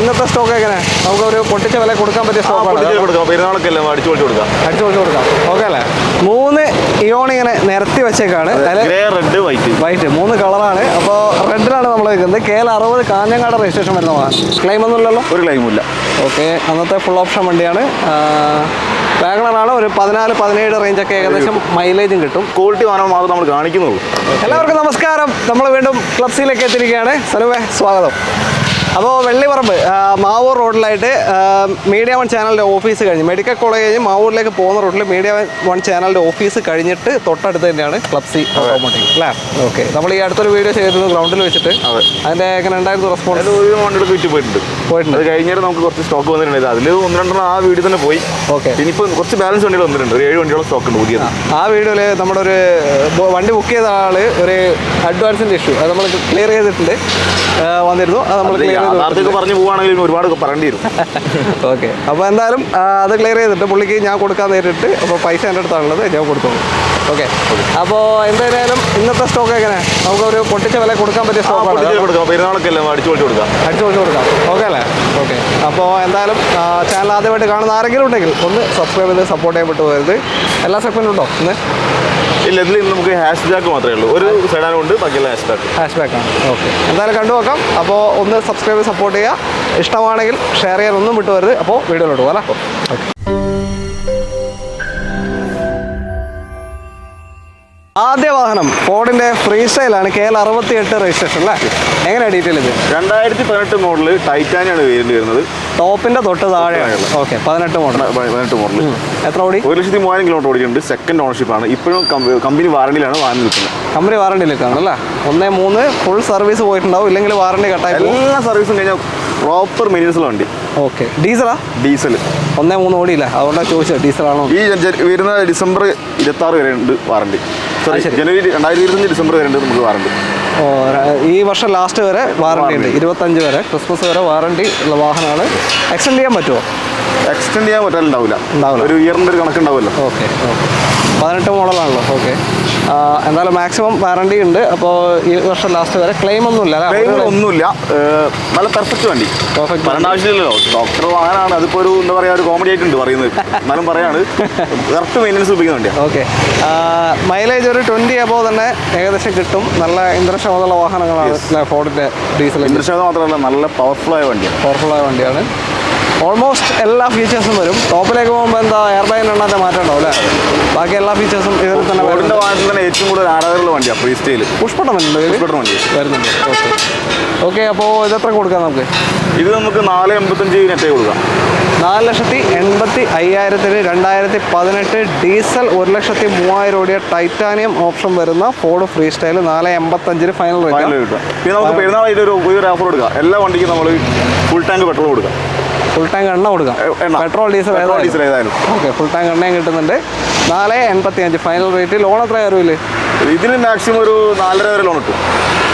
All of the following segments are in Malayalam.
ഇന്നത്തെ സ്റ്റോക്ക് എങ്ങനെ നമുക്കൊരു പൊട്ടിച്ച വില കൊടുക്കാൻ പറ്റിയ സ്റ്റോക്കാണ്. പെരുന്നാളൊക്കെ അടിച്ചു കൊടുക്കാം. ഓക്കെ അല്ലേ? 3 ഇയോൺ ഇങ്ങനെ നിരത്തി വെച്ചേക്കാണ്. റെഡ് വൈറ്റ് 3 കളറാണ്. അപ്പോൾ റെഡിലാണ് നമ്മൾ വെക്കുന്നത്. KL60 കാഞ്ഞങ്ങാട് രജിസ്ട്രേഷൻ വരുന്നതാണ്. ക്ലെയിം ഒന്നും ഇല്ലല്ലോ? ഒരു ക്ലെയിമില്ല. ഓക്കെ, അന്നത്തെ ഫുൾ ഓപ്ഷൻ വണ്ടിയാണ്. വാഗണറാണ്. ഒരു 14-17 റേഞ്ചൊക്കെ ഏകദേശം മൈലേജും കിട്ടും. ക്വാളിറ്റി വാഹനം മാത്രം നമ്മൾ കാണിക്കുന്നുള്ളൂ. എല്ലാവർക്കും നമസ്കാരം. നമ്മൾ വീണ്ടും ക്ലബ്സിലേക്ക് എത്തിയിരിക്കുകയാണ്. സനുവേ, സ്വാഗതം. അപ്പോൾ വെള്ളിപ്പറമ്പ് മാവൂർ റോഡിലായിട്ട് മീഡിയ വൺ ചാനലിൻ്റെ ഓഫീസ് കഴിഞ്ഞ് മെഡിക്കൽ കോളേജ് കഴിഞ്ഞ് മാവൂരിലേക്ക് പോകുന്ന റൂട്ടിൽ മീഡിയ വൺ ചാനലിൻ്റെ ഓഫീസ് കഴിഞ്ഞിട്ട് തൊട്ടടുത്ത് തന്നെയാണ് ക്ലബ്സി ഓട്ടോമോട്ടീവ് അല്ലേ? ഓക്കെ, നമ്മൾ ഈ അടുത്തൊരു വീഡിയോ ചെയ്തിരുന്നു ഗ്രൗണ്ടിൽ വെച്ചിട്ട്. അതിൻ്റെ എങ്ങനെ ഉണ്ടായിരുന്നു റെസ്പോൺസ്? ഒരു വണ്ടികൾ വിറ്റ് പോയിട്ടുണ്ട്. അത് കഴിഞ്ഞിട്ട് നമുക്ക് കുറച്ച് സ്റ്റോക്ക് വന്നിട്ടുണ്ട്. അതിൽ 1-2 ആ വീഡിയോ തന്നെ പോയി. ഓക്കെ, ഇനിയിപ്പോൾ കുറച്ച് ബാലൻസ് വണ്ടികൾ വന്നിട്ടുണ്ട്. ഒരു 7 വണ്ടിയോളം സ്റ്റോക്ക് ഉണ്ട് പുതിയത്. ആ വീഡിയോയിൽ നമ്മുടെ ഒരു വണ്ടി ബുക്ക് ചെയ്ത ആൾ ഒരു അഡ്വാൻസിൻ്റെ ഇഷ്യൂ അത് നമ്മൾ ക്ലിയർ ചെയ്തിട്ടുണ്ട് വന്നിരുന്നു. അത് നമ്മൾ പറഞ്ഞു പോവുകയാണെങ്കിൽ ഒരുപാട് പറയേണ്ടി വരും. ഓക്കെ, അപ്പോൾ എന്തായാലും അത് ക്ലിയർ ചെയ്തിട്ട് പുള്ളിക്ക് ഞാൻ കൊടുക്കാൻ നേരിട്ട്. അപ്പോൾ പൈസ എൻ്റെ അടുത്താണുള്ളത്, ഞാൻ കൊടുത്തോളൂ. ഓക്കെ, അപ്പോൾ എന്തായാലും ഇന്നത്തെ സ്റ്റോക്ക് എങ്ങനെ നമുക്കൊരു പൊട്ടിച്ച വില കൊടുക്കാൻ പറ്റിയ സ്റ്റോക്കാണ്. പെരുന്നാളൊക്കെ അടിച്ചു കൊടുക്കാം. ഓക്കെ അല്ലേ? ഓക്കെ, അപ്പോൾ എന്തായാലും ചാനൽ ആദ്യമായിട്ട് കാണുന്ന ആരെങ്കിലും ഉണ്ടെങ്കിൽ ഒന്ന് സബ്സ്ക്രൈബ് ചെയ്ത് സപ്പോർട്ട് ചെയ്യാൻ വിട്ടു പോകരുത്. എല്ലാ സെഗ്മെൻറ്റും ഉണ്ടോ ഇന്ന്? ഇല്ല, ഇതിൽ നമുക്ക് ഹാഷ് ബാക്ക് മാത്രമേ ഉള്ളൂ. ഒരു സെഡാനുണ്ട്, ബാക്കിയുള്ള ഹാഷ് ബാക്കാണ്. ഓക്കെ, എന്തായാലും കണ്ടു നോക്കാം. അപ്പോൾ ഒന്ന് സബ്സ്ക്രൈബ് സപ്പോർട്ട് ചെയ്യുക. ഇഷ്ടമാണെങ്കിൽ ഷെയർ ചെയ്യാൻ ഒന്നും വിട്ടുവരുത്. അപ്പോൾ വീഡിയോയിലോട്ട് പോകാം. ഓക്കെ, ആദ്യ വാഹനം ഫോർഡിൻ്റെ ഫ്രീ സ്റ്റൈലാണ്. KL68 രജിസ്ട്രേഷൻ അല്ലേ? എങ്ങനെയാണ് ഡീറ്റെയിൽ ഇത്? 2018 മോഡൽ ടൈറ്റാനിയാണ് വേരിയന്റ് വരുന്നത്. ടോപ്പിന്റെ തൊട്ട് താഴെയാണ്. Okay, 18 model. എത്ര ഓടി? 1,30,000 കിലോമീറ്റർ ഓടിയിട്ടുണ്ട്. സെക്കൻഡ് ഓണർഷിപ്പ് ആണ്. ഇപ്പോഴും കമ്പനി വാറണ്ടിയിലാണ് വാഹനം നിൽക്കുന്നത്. കമ്പനി വാറണ്ടിയിലേക്കാണ് അല്ലേ? 1.3 ഫുൾ സർവീസ് പോയിട്ടുണ്ടാവും, ഇല്ലെങ്കിൽ വാറണ്ടി കട്ടായി. എല്ലാ സർവീസും കഴിഞ്ഞാൽ പ്രോപ്പർ മെയിൻ്റനൻസ് വണ്ടി. ഓക്കെ, ഡീസലാ? ഡീസൽ 1.3 ഓടിയില്ല, അതുകൊണ്ടാണ് ചോദിച്ചത് ഡീസലാണോ. ഈ വരുന്ന ഡിസംബർ 26 വരെ ഉണ്ട് വാറണ്ടി. ജനുവരി 2025 ഡിസംബർ വരെ ഉണ്ട് നമുക്ക് വാറണ്ടി. ഓ, ഈ വർഷം ലാസ്റ്റ് വരെ വാറണ്ടി ഉണ്ട്. 25 വരെ, ക്രിസ്മസ് വരെ വാറണ്ടി ഉള്ള വാഹനമാണ്. എക്സ്റ്റെൻഡ് ചെയ്യാൻ പറ്റുമോ? എക്സ്റ്റെൻഡ് ചെയ്യാൻ പറ്റാനുണ്ടാവില്ല. ഒരു ഇയറിൻ്റെ ഒരു കണക്കുണ്ടാവുമല്ലോ. ഓക്കെ, 18 മോഡലാണല്ലോ. ഓക്കെ, എന്തായാലും മാക്സിമം വാറണ്ടി ഉണ്ട്. അപ്പോൾ ഈ വർഷം ലാസ്റ്റ് വരെ ക്ലെയിം ഒന്നുമില്ല. ഒന്നുമില്ല, നല്ല പെർഫെക്റ്റ് വണ്ടി. പറയേണ്ട ആവശ്യമില്ലല്ലോ, ഡോക്ടർ വാഹനമാണ്. അതിപ്പോൾ ഒരു എന്താ പറയുക, ഒരു കോമഡി ആയിട്ടുണ്ട് പറയുന്നത്. എന്നാലും പറയാണ്, കറക്റ്റ് മെയിൻ്റനൻസ് ഉപയോഗിക്കുന്ന വണ്ടിയാണ്. ഓക്കെ, മൈലേജ് ഒരു 20 അബോവ് തന്നെ ഏകദേശം കിട്ടും. നല്ല ഇന്ധനക്ഷമതയുള്ള വാഹനങ്ങളാണ് ഫോർഡിൻ്റെ ഡീസൽ. ഇന്ധനക്ഷമത മാത്രമല്ല, നല്ല പവർഫുള്ളായ വണ്ടിയാണ്. ഓൾമോസ്റ്റ് എല്ലാ ഫീച്ചേഴ്സും വരും. ടോപ്പിലേക്ക് പോകുമ്പോൾ എന്താ എയർ ബാഗിന് എണ്ണാൻ്റെ മാറ്റം ഉണ്ടാവും അല്ലേ? ബാക്കി എല്ലാ ഫീച്ചേഴ്സും ഇതിൽ തന്നെ ഫോർഡിൻ്റെ വാഹനത്തിൽ തന്നെ ഏറ്റവും കൂടുതൽ ആരാധകരുള്ള വണ്ടിയാണ് ഫ്രീ സ്റ്റൈൽ. പുഷ്പട്ടം വണ്ടി വരുന്നുണ്ട്. ഓക്കെ, അപ്പോൾ ഇതെത്ര കൊടുക്കാം നമുക്ക്? ഇത് നമുക്ക് 4.85 നെറ്റേ കൊടുക്കാം. 4,85,000 2018 ഡീസൽ 1,03,000 ഓടിയ ടൈറ്റാനിയം ഓപ്ഷൻ വരുന്ന ഫോർഡ് ഫ്രീ സ്റ്റൈൽ 4.85 ഫൈനൽ കിട്ടും. പിന്നെ നമുക്ക് പെരുന്നാളായിട്ട് ഒരു ഓഫർ കൊടുക്കാം. എല്ലാ വണ്ടിക്കും നമ്മൾ ഫുൾ ടാങ്ക് പെട്രോൾ കൊടുക്കാം. ഫുൾ ടാങ്ക് എണ്ണ കൊടുക്കാം. പെട്രോൾ ഡീസൽ ഏതായാലും. ഓക്കെ, ഫുൾ ടാങ്ക് എണ്ണയും കിട്ടുന്നുണ്ട്. 4.85 ഫൈനൽ റേറ്റ്. ലോൺ എത്ര അറിയില്ല? ഇതിന് മാക്സിമം ഒരു 4.5 വരെ ലോൺ കിട്ടും.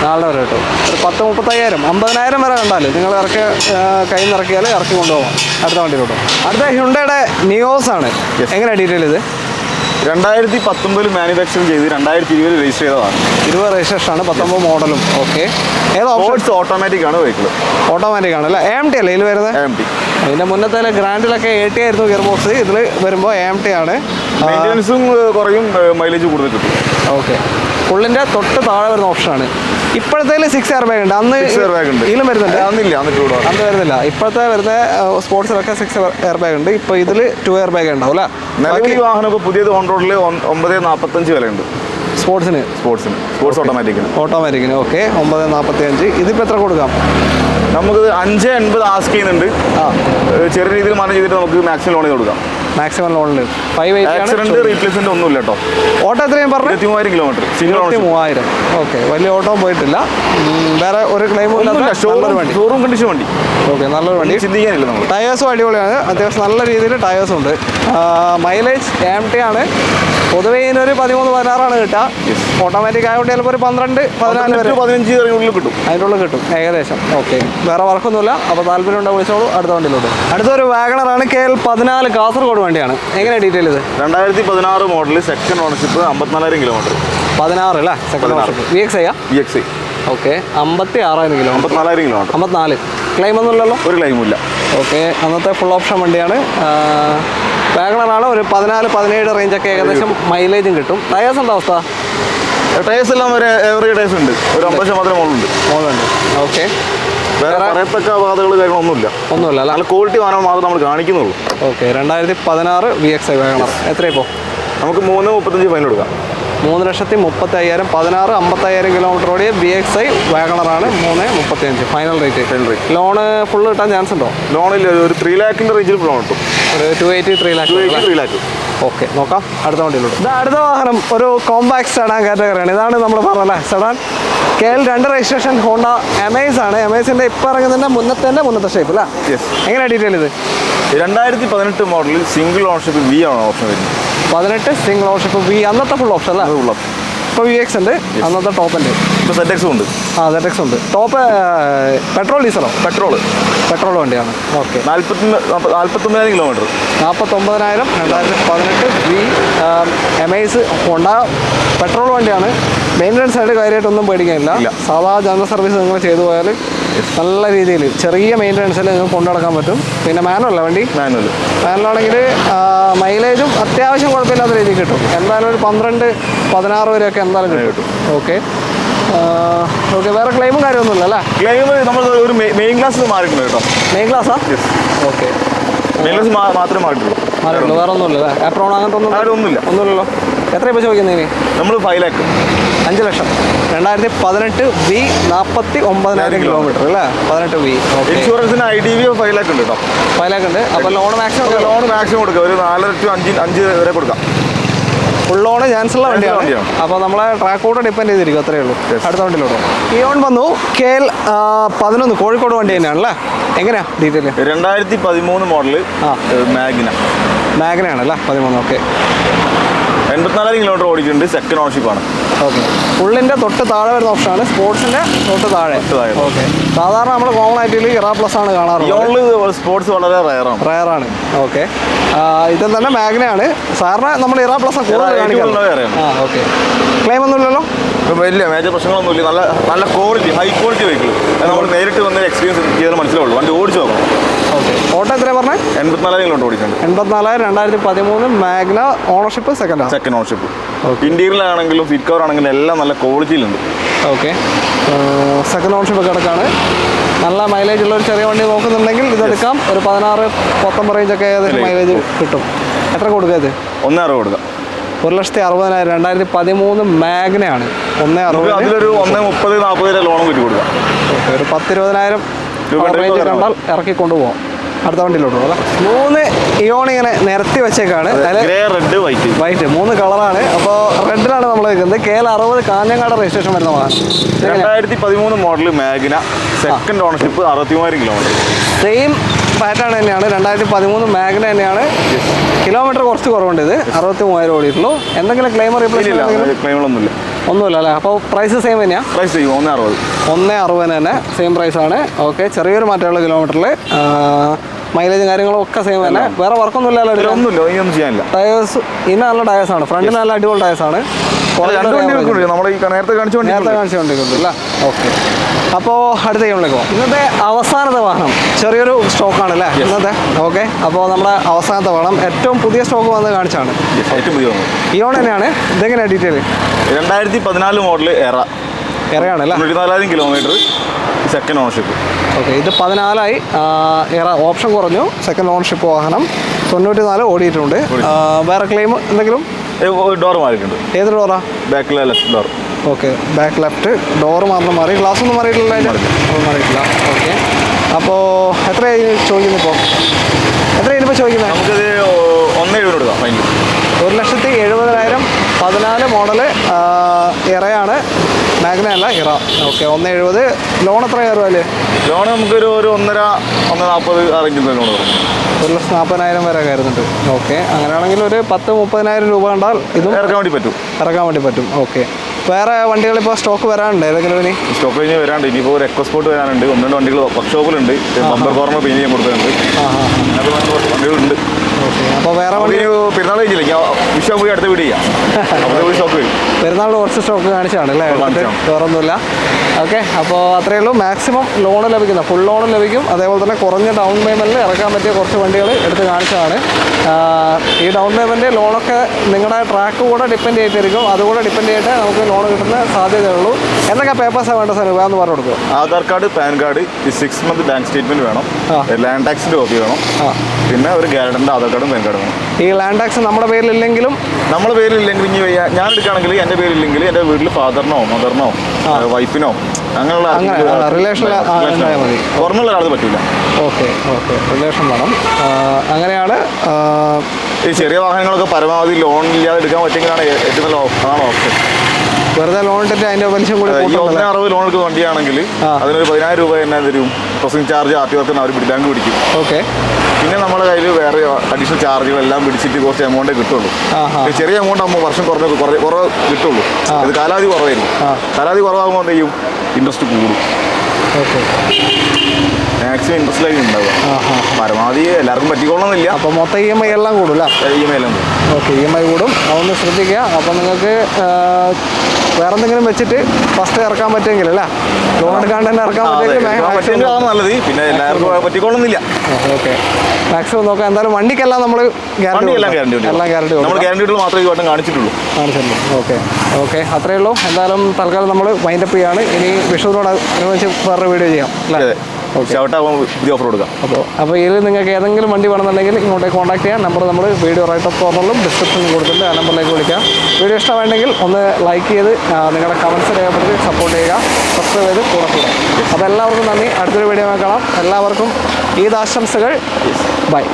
4.5 വരെ കിട്ടും. ഒരു 10,35,000 50,000 വരെ കണ്ടാൽ നിങ്ങൾ കയ്യിൽ നിന്ന് ഇറക്കിയാൽ ഇറക്കി കൊണ്ടുപോകാം അടുത്ത വണ്ടിയിലോട്ട്. അടുത്ത ഹ്യുണ്ടയുടെ നിയോസ് ആണ്. എങ്ങനെയാണ് ഡീറ്റെയിൽ ഇത്? 2019 മാനുഫാക്ചറിങ് ചെയ്ത് 2020 രജിസ്റ്റർ ചെയ്തതാണ്. 20 രജിസ്ട്രേഷൻ ആണ്, 19 മോഡലും. ഓക്കെ, ഓട്ടോമാറ്റിക് ആണ് വെഹിക്കിൾ. ഓട്ടോമാറ്റിക് ആണ് അല്ലേ? AMT അല്ലേ ഇതിൽ വരുന്നത്? AMT. ഇതിൻ്റെ മുന്നത്തെ ഗ്രാൻഡിലൊക്കെ AT ആയിരുന്നു ഗിയർ ബോക്സ്. ഇതിൽ വരുമ്പോൾ AMT ആണ്. മെയിൻ്റനൻസും കുറയും, മൈലേജ് കൂടുതൽ കിട്ടും. ഓക്കെ, ഫുള്ളിൻ്റെ തൊട്ട് താഴെ വരുന്ന ഓപ്ഷനാണ്. ഇപ്പോഴത്തെ 6 എയർ ബാഗ് ഉണ്ട്. അന്ന് ഇതിലും വരുന്നുണ്ട്. അന്ന് വരുന്നില്ല. ഇപ്പോഴത്തെ വരുന്ന സ്പോർട്സിലൊക്കെ 6 എയർ ബാഗ് ഉണ്ട്. ഇപ്പോൾ ഇതിൽ 2 എയർ ബാഗ് ഉണ്ടാവും അല്ലേ? ഈ വാഹനം ഇപ്പോൾ പുതിയത് ഓൺ റോഡിൽ 9.45 വിലയുണ്ട്. സ്പോർട്സ് ഓട്ടോമാറ്റിക്കിന്. ഓക്കെ, 9.45. ഇതിപ്പോൾ എത്ര കൊടുക്കാം? നമുക്ക് 5.80 ആസ്ക് ചെയ്യുന്നുണ്ട്. ചെറിയ രീതിയിൽ മാനേജ് ചെയ്തിട്ട് നമുക്ക് മാക്സിമം ലോൺ കൊടുക്കാം. മാക്സിമം ലോണിൽ 5.8 റീപ്ലേസ്മെന്റ് ഒന്നുമില്ല കേട്ടോ. ഓട്ടോ എത്രയും പറഞ്ഞു? 23,000 കിലോമീറ്റർ. 23,000. ഓക്കെ, വലിയ ഓട്ടോ പോയിട്ടില്ല. വേറെ ഒരു ക്ലെയിമും ഇല്ല. ഷോറൂം കണ്ടീഷൻ വണ്ടി. ഓക്കെ, നല്ലൊരു വണ്ടി. ചിന്തിക്കാനില്ല നമ്മൾ. ടയേഴ്സും അടിപൊളിയാണ്. അത്യാവശ്യം നല്ല രീതിയിൽ ടയേഴ്സും ഉണ്ട്. മൈലേജ് AMT ആണ്. പൊതുവേ ഇതിനൊരു 13-16 കിട്ടുക. ഓട്ടോമാറ്റിക് ആയതുകൊണ്ട് ചിലപ്പോൾ ഒരു 12-14 വരെ 15 കിട്ടും. അതിൻ്റെ ഉള്ളിൽ കിട്ടും ഏകദേശം. ഓക്കെ, വേറെ വർക്കൊന്നുമില്ല. അപ്പോൾ താല്പര്യം ഉണ്ടെങ്കിൽ വിളിച്ചോളൂ. അടുത്ത വണ്ടിയിലോട്ട്. അടുത്തൊരു വാഗണറാണ്. KL14 കാസർഗോഡ് വണ്ടിയാണ്. എങ്ങനെ ഡീറ്റെയിൽ ഇത്? 2016 മോഡൽ, സെക്കൻഡ് ഓണർഷിപ്പ്, 54,000 കിലോമീറ്റർ. 16 അല്ലേ? Second ownership. VXI. VXI. Okay, 56,000 kilometre. 54,000 kilometre. 54. Claim ഒന്നുമില്ലല്ലോ? ഒരു ക്ലെയിമും ഇല്ല. ഓക്കെ, അന്നത്തെ ഫുൾ ഓപ്ഷൻ വണ്ടിയാണ്. വാഗണറാണ്. ഒരു 14-17 റേഞ്ചൊക്കെ ഏകദേശം മൈലേജും കിട്ടും. ടയേഴ്സ് എന്താ അവസ്ഥ? ടയേഴ്സ് എല്ലാം ഒരു എവറേജ് ടയേഴ്സ് ഉണ്ട്. ഒരു 50% മോളുണ്ട്. ഓക്കെ, വേറെ പറയത്തക്ക അപകടങ്ങൾ കാര്യങ്ങളൊന്നുമില്ല. ഒന്നുമില്ല അല്ല. നല്ല ക്വാളിറ്റി വാഹനം മാത്രം നമ്മൾ കാണിക്കുന്നുള്ളൂ. ഓക്കെ, 2016 VXi വാഗണർ എത്രയിപ്പോൾ? നമുക്ക് 3.35 ഫൈൻ കൊടുക്കാം. 3,35,000, 16-55 കിലോമീറ്റർ ഓടിയ VXi വാഗണറാണ്. 3.35 ഫൈനൽ റേറ്റ്. ലോണ് ഫുള്ള് കിട്ടാൻ ചാൻസ് ഉണ്ടോ? ലോണിൽ ഒരു 3 ലാഖിൻ്റെ റേഞ്ചിൽ ലോൺ കിട്ടും. ഒരു 280-3 ലാഖ്. ഓക്കെ, നോക്കാം അടുത്ത വണ്ടിയിലോട്ട്. ഇത് അടുത്ത വാഹനം ഒരു കോമ്പാക്ട് സെഡാൻ കാറ്റഗറിയാണ്. ഇതാണ് നമ്മൾ പറഞ്ഞല്ലേ sedan. KL 2 registration Honda Amaze ആണ്. അമേസിൻ്റെ ഇപ്പോൾ ഇറങ്ങുന്നതിൻ്റെ മുന്നത്തെ ഷേപ്പ് അല്ല? എങ്ങനെയാണ് ഡീറ്റെയിൽ ഇത്? 2018 മോഡലിൽ സിംഗിൾ ഓണർഷിപ്പ് V ആണ് ഓപ്ഷൻ വരുന്നത്. 18 സിംഗിൾ ഓണർഷിപ്പ് V, അന്നത്തെ ഫുൾ ഓപ്ഷൻ അല്ല? ഇപ്പോൾ VX ഉണ്ട്, അന്നത്തെ ടോപ്പ് ഉണ്ട്. ഇപ്പോൾ ZX ഉണ്ട്. ZX ഉണ്ട്. ടോപ്പ് പെട്രോൾ ഡീസലോ? പെട്രോൾ വണ്ടിയാണ്. Okay, 49,000 kilometre. 49,000 2018 V Amaze Honda petrol വണ്ടിയാണ്. മെയിൻ്റനൻസ് ആയിട്ട് കാര്യമായിട്ടൊന്നും പേടിക്കാനില്ല. സാധാ ജനറൽ സർവീസ് നിങ്ങൾ ചെയ്തു പോയാൽ നല്ല രീതിയിൽ ചെറിയ മെയിൻ്റനൻസിൽ നിങ്ങൾക്ക് കൊണ്ടു നടക്കാൻ പറ്റും. പിന്നെ മാനുവല്ല വണ്ടി? മാനുവലാണെങ്കിൽ മൈലേജും അത്യാവശ്യം കുഴപ്പമില്ലാത്ത രീതിയിൽ കിട്ടും. എന്തായാലും ഒരു 12-16 വരെയൊക്കെ എന്തായാലും കിട്ടും. ഓക്കെ, വേറെ ക്ലെയിമും കാര്യമൊന്നുമില്ല അല്ലേ? ക്ലെയിം നമ്മൾ ഒരു മെയിൻ ക്ലാസ് മാറിയിട്ടുണ്ട് കേട്ടോ. മെയിൻ ക്ലാസ്സാ? ഓക്കെ, മെയിൻ ക്ലാസ് മാത്രമേ മാറിയിട്ടുള്ളൂ. വേറെ ഒന്നുമില്ല. ആപ്രോൺ അങ്ങനത്തെ ഒന്നുമില്ലല്ലോ. എത്ര ഇപ്പോൾ ചോദിക്കുന്നതിന്? നമ്മൾ 5 ലാഖ്. 5 ലക്ഷം. 2018 V 49,000 കിലോമീറ്റർ അല്ലേ? 18 V. ഇൻഷുറൻസിന് IDV 5 ലാഖ് ഉണ്ട് കേട്ടോ. 5 ലാഖ് ഉണ്ട്. അപ്പോൾ ലോൺ മാക്സിമം കൊടുക്കുക. ഒരു 4 to 5 വരെ കൊടുക്കാം. ഫുൾ ലോണ് ചാൻസ് ഉള്ള വണ്ടിയാണ്. അപ്പോൾ നമ്മളെ ട്രാക്കോട്ട് ഡിപ്പെൻഡ് ചെയ്തിരിക്കും. അത്രയേ ഉള്ളൂ. അടുത്ത വണ്ടിയിലോട്ടോ. ഇയോൺ വന്നു. KL 11 കോഴിക്കോട് വണ്ടി തന്നെയാണല്ലേ? എങ്ങനെയാ ഡീറ്റെയിൽ? 2013 മോഡല് മാഗ്ന ആണല്ലേ? 13. ഓക്കെ, 84,000 കിലോമീറ്റർ ഓടിച്ചിട്ടുണ്ട്. സെക്കൻഡ് ഓണർഷിപ്പാണ്. ഓക്കെ, ഫുള്ളിൻ്റെ തൊട്ട് താഴെ വരുന്ന ഓപ്ഷനാണ്. സ്പോർട്സിൻ്റെ തൊട്ട് താഴെ. ഓക്കെ, സാധാരണ നമ്മൾ കോമൺ ആയിട്ട് ഇറ പ്ലസ് ആണ് കാണാറുള്ളത്. സ്പോർട്സ് വളരെ റയറാണ്. ഓക്കെ, ഇതിൽ തന്നെ മാഗ്നയാണ്. സാറിന് നമ്മൾ ഇറ പ്ലസ് ഓക്കെ. ക്ലെയിം ഒന്നുമില്ലല്ലോ? വലിയ മേജർ പ്രശ്നങ്ങളൊന്നുമില്ല. നല്ല ക്വാളിറ്റി, ഹൈ ക്വാളിറ്റി വെഹിക്കിൾ. നമ്മൾ നേരിട്ട് വന്ന് എക്സ്പീരിയൻസ് ചെയ്താൽ മനസ്സിലാവുള്ളൂ. വണ്ടി ഓടിച്ചു നോക്കണം. ഓക്കെ, ഓട്ടോ എത്രയാണ് പറഞ്ഞത്? 84,000 കിലോമീറ്റർ ഓടിച്ചിട്ടുണ്ട്. 84,000 2013 മാഗ്ന. Ownership second ownership. ഇന്റീരിയലാണെങ്കിലും ഫിറ്റ് കവർ ആണെങ്കിലും എല്ലാം നല്ല ക്വാളിറ്റിയിലുണ്ട്. ഓക്കെ, സെക്കൻഡ് ഓണർഷിപ്പ് കിടക്കാണ്. നല്ല മൈലേജ് ഉള്ള ഒരു ചെറിയ വണ്ടി നോക്കുന്നുണ്ടെങ്കിൽ ഇതെടുക്കാം. ഒരു 16-19 റേഞ്ചൊക്കെ ഏകദേശം മൈലേജ് കിട്ടും. എത്ര കൊടുക്കുക ഇത്? 1.60 കൊടുക്കാം. 1,60,000 2013 മാഗ്നയാണ്. 1.60. അതിലൊരു 1.30-40 ലോണും കിട്ടി കൊടുക്കാം. ഓക്കെ, ഒരു 10-20,000 റേഞ്ച് കണ്ടാൽ ഇറക്കി കൊണ്ടുപോകാം. അടുത്ത വണ്ടിയിലോട്ട് അല്ലേ? 3 ഇയോൺ ഇങ്ങനെ നിരത്തി വെച്ചേക്കാണ്. റെഡ് വൈറ്റ് 3 കളറാണ്. അപ്പോൾ റെഡിലാണ് നമ്മൾ വെക്കുന്നത്. KL 60 കാഞ്ഞങ്ങാട് രജിസ്ട്രേഷൻ വരുന്ന വാഹനം. 2013 model Magna. Second ownership. 63,000 kilometre. Same pattern തന്നെയാണ്. 2013 മാഗ്ന തന്നെയാണ്. കിലോമീറ്റർ കുറച്ച് കുറവുണ്ട്. ഇത് 63,000 ഓടിയിട്ടുള്ളൂ. എന്തെങ്കിലും ക്ലെയിം റീപ്ലേസ്മെന്റ്? ക്ലെയിമുകളൊന്നുമില്ല. ഒന്നുമില്ല അല്ലേ? അപ്പോൾ പ്രൈസ് സെയിം തന്നെയാണ്? പ്രൈസ് 1.60 തന്നെ. സെയിം പ്രൈസാണ്. ഓക്കെ, ചെറിയൊരു മാറ്റമുള്ള കിലോമീറ്ററിൽ. മൈലേജും കാര്യങ്ങളും ഒക്കെ സെയിം തന്നെ. വേറെ വർക്കൊന്നും ഇല്ലല്ലോ? ഒന്നും ചെയ്യാനില്ല. ടയേഴ്സ് ഇന്ന് നല്ല ടയേഴ്സാണ്. ഫ്രണ്ടിൽ നല്ല അടിപൊളി ടയേഴ്സാണ്. നേരത്തെ കാണിച്ചുകൊണ്ടിരിക്കുന്നു അല്ലേ? ഓക്കെ, അപ്പോൾ അടുത്ത ഗെയിമിലേക്ക് പോകാം. ഇന്നത്തെ അവസാനത്തെ വാഹനം ചെറിയൊരു സ്റ്റോക്കാണ് അല്ലേ ഇന്നത്തെ? ഓക്കെ, അപ്പോൾ നമ്മുടെ അവസാനത്തെ വാഹനം ഏറ്റവും പുതിയ സ്റ്റോക്ക് വന്ന് കാണിച്ചാണ്. ഇയോൺ തന്നെയാണ്. ഇതെങ്ങനെയാണ് ഡീറ്റെയിൽ? 2014 മോഡൽ എറയാണല്ലേ? 94,000 കിലോമീറ്റർ. Second ownership. ഓക്കെ, ഇത് 14 എറ ഓപ്ഷൻ കുറഞ്ഞു. സെക്കൻഡ് ഓണർഷിപ്പ് വാഹനം. 94 ഓടിയിട്ടുണ്ട്. വേറെ ക്ലെയിം എന്തെങ്കിലും? ഡോർ മാറിയിട്ടുണ്ട്. ഏത് ഡോറാ? ബാക്കിലെ left door. Okay, back left door മാത്രം മാറി. ഗ്ലാസ് ഒന്നും മാറിയിട്ടില്ല? മാറിയിട്ടില്ല. ഓക്കെ, അപ്പോൾ എത്രയായി ചോദിക്കുന്നത് ഇപ്പോൾ? എത്രയായിരുന്നു ചോദിക്കുന്നത്? നമുക്കത് 1.70 കൊടുക്കാം ഫൈനൽ. 1,70,000 14 മോഡല് ഇറയാണ്. മാഗ്ന അല്ല, ഇറ. ഓക്കെ, 1.70. ലോൺ എത്ര കയറുമല്ലേ? ലോൺ നമുക്കൊരു 1.40 അറേഞ്ച് ലോൺ വരും. 1,40,000 വരെ കയറുന്നുണ്ട്. ഓക്കെ, അങ്ങനെയാണെങ്കിൽ ഒരു 10-30,000 രൂപ കണ്ടാൽ ഇതും ഇറക്കാൻ വേണ്ടി പറ്റും. ഓക്കെ, വേറെ വണ്ടികൾ ഇപ്പോൾ സ്റ്റോക്ക് വരാനുണ്ട് ഏതെങ്കിലും ഇനി? സ്റ്റോക്ക് കഴിഞ്ഞ് വരാണ്ട് ഇനിയിപ്പോൾ ഒരു എക്കോ സ്പോർട്ട് വരാനുണ്ട്, 1-2 വണ്ടികൾ വർക്ക്ഷോപ്പിലുണ്ട്, ബമ്പർ കോർണർ പെയിന്റ് ചെയ്യാൻ കൊടുക്കുന്നുണ്ട്, അങ്ങനത്തെ വണ്ടികളുണ്ട്. ഓക്കെ, അപ്പോൾ വേറെ വണ്ടി പെരുന്നാൾ കഴിഞ്ഞില്ല, വിഷയം പോയി അടുത്ത വീട് ചെയ്യാം, അപ്പോൾ സ്റ്റോക്ക് വരും. പെരുന്നാളിൽ കുറച്ച് സ്റ്റോക്ക് കാണിച്ചാണ് അല്ലേ? വേറൊന്നുമില്ല. ഓക്കെ, അപ്പോൾ അത്രയേ ഉള്ളൂ. മാക്സിമം ലോൺ ലഭിക്കുന്ന ഫുൾ ലോൺ ലഭിക്കും. അതേപോലെ തന്നെ കുറഞ്ഞ ഡൗൺ പേയ്മെൻറ്റിൽ ഇറക്കാൻ പറ്റിയ കുറച്ച് വണ്ടികൾ എടുത്ത് കാണിച്ചതാണ്. ഈ ഡൗൺ പേയ്മെൻറ്റ് ലോണൊക്കെ നിങ്ങളുടെ ട്രാക്ക് കൂടെ ഡിപ്പെൻഡ് ചെയ്തിരിക്കും. അതുകൂടെ ഡിപ്പെൻഡ് ചെയ്തിട്ട് നമുക്ക് ലോൺ കിട്ടുന്ന സാധ്യതയുള്ളൂ. എന്തൊക്കെ പേപ്പേഴ്സാണ് വേണ്ട സാർ എന്ന് പറഞ്ഞു കൊടുക്കുക? ആധാർ കാർഡ്, പാൻ കാർഡ്, ഈ 6 മന്ത് ബാങ്ക് സ്റ്റേറ്റ്മെൻറ്റ് വേണം, ലാൻഡ് ടാക്സിൻ്റെ കോപ്പി വേണം, പിന്നെ ഒരു ഗ്യാരണ്ടറിൻ്റെ ആധാർ കാർഡും പാൻ കാർഡും വേണം. ഈ ലാൻഡ് ടാക്സ് നമ്മുടെ പേരിലില്ലെങ്കിലും നമ്മുടെ പേരിലില്ലെങ്കിൽ ഇനി ഞാൻ എടുക്കുകയാണെങ്കിൽ എൻ്റെ പേരില്ലെങ്കിൽ എൻ്റെ വീട്ടിൽ ഫാദറിനോ മദറിനോ വൈഫിനോ അങ്ങനെയുള്ള റിലേഷനിൽ മതി, പുറമുള്ള ഒരാൾ പറ്റില്ല. ഓക്കെ ഓക്കെ, റിലേഷൻ വേണം. അങ്ങനെയാണ്. ഈ ചെറിയ വാഹനങ്ങളൊക്കെ പരമാവധി ലോൺ ഇല്ലാതെ എടുക്കാൻ പറ്റുമെങ്കിലാണ് ഏറ്റവും നല്ല ഓപ്ഷൻ. വെറുതെ ലോൺ ഇട്ടിട്ട് അതിൻ്റെ പലിശ കൂടി ഈ 1.60 ലോൺ എടുക്കുന്ന വണ്ടിയാണെങ്കിൽ അതിനൊരു 10,000 രൂപ തന്നെ തരും. പ്രോസസിംഗ് ചാർജ് RT വർക്ക് അവർ ബാങ്ക് പിടിക്കും. ഓക്കെ, പിന്നെ നമ്മുടെ കയ്യിൽ വേറെ അഡീഷണൽ ചാർജുകളെല്ലാം പിടിച്ചിട്ട് കുറച്ച് എമൗണ്ടേ കിട്ടുള്ളൂ. ചെറിയ എമൗണ്ട് ആകുമ്പോൾ വർഷം കുറവ് കിട്ടുള്ളൂ. ഇത് കാലാവധി കുറവായിരുന്നു. കാലാവധി കുറവാകുമ്പോൾ എന്ത് ചെയ്യും? ഇൻട്രസ്റ്റ് കൂടും. ഓക്കെ, മാക്സിമം ഇൻട്രസ്റ്റിലായി ഉണ്ടാവുക. പരമാവധി എല്ലാവർക്കും പറ്റിക്കൊള്ളണമെന്നില്ല. അപ്പോൾ മൊത്തം EMI എല്ലാം കൂടും അല്ലേ? EMI എല്ലാം കൂടും. ഓക്കെ, EMI കൂടും. അതൊന്ന് ശ്രദ്ധിക്കുക. അപ്പോൾ നിങ്ങൾക്ക് വേറെ എന്തെങ്കിലും വെച്ചിട്ട് ഫസ്റ്റ് ഇറക്കാൻ പറ്റുമെങ്കിൽ അല്ലേ, ലോൺ എടുക്കാണ്ട് തന്നെ ഇറക്കാൻ പറ്റുമെങ്കിൽ നല്ലത്. പിന്നെ എല്ലാവർക്കും പറ്റിക്കൊള്ളുന്നില്ല. ഓക്കെ, മാക്സിമം നോക്കാം. എന്തായാലും വണ്ടിക്കെല്ലാം നമ്മൾ ഗ്യാരണ്ടി നമ്മൾ ഗ്യാരണ്ടി മാത്രമേ ഈ വട്ടം കാണിച്ചിട്ടുള്ളൂ. ഓക്കെ ഓക്കെ, അത്രയേ ഉള്ളൂ. എന്തായാലും തൽക്കാലം നമ്മൾ വൈൻഡപ്പ് ചെയ്യാണ്. ഇനി വിഷുവിനോട് അനുബന്ധിച്ച് വേറെ വീഡിയോ ചെയ്യാം അല്ലേ? പുതിയ ഓഫർ കൊടുക്കാം. അപ്പോൾ ഇതിൽ നിങ്ങൾക്ക് ഏതെങ്കിലും വണ്ടി വേണമെന്നുണ്ടെങ്കിൽ ഇങ്ങോട്ടേക്ക് കോൺടാക്ട് ചെയ്യാം. നമ്പർ നമ്മൾ വീഡിയോ റൈറ്റ് ഓഫ് കോർണറിലും ഡിസ്ക്രിപ്ഷനിലും കൊടുത്തിട്ടുണ്ട്. ആ നമ്പറിലേക്ക് വിളിക്കാം. വീഡിയോ ഇഷ്ടമാണെങ്കിൽ ഒന്ന് ലൈക്ക് ചെയ്ത് നിങ്ങളുടെ കമൻസ് രേഖപ്പെടുത്തി സപ്പോർട്ട് ചെയ്യുക. സബ്സ്ക്രൈബ് ചെയ്ത് കൂടെ കൂടുക. അപ്പോൾ എല്ലാവർക്കും നന്ദി. അടുത്തൊരു വീഡിയോ കാണാം. എല്ലാവർക്കും ഈദ് ആശംസകൾ. ബൈ.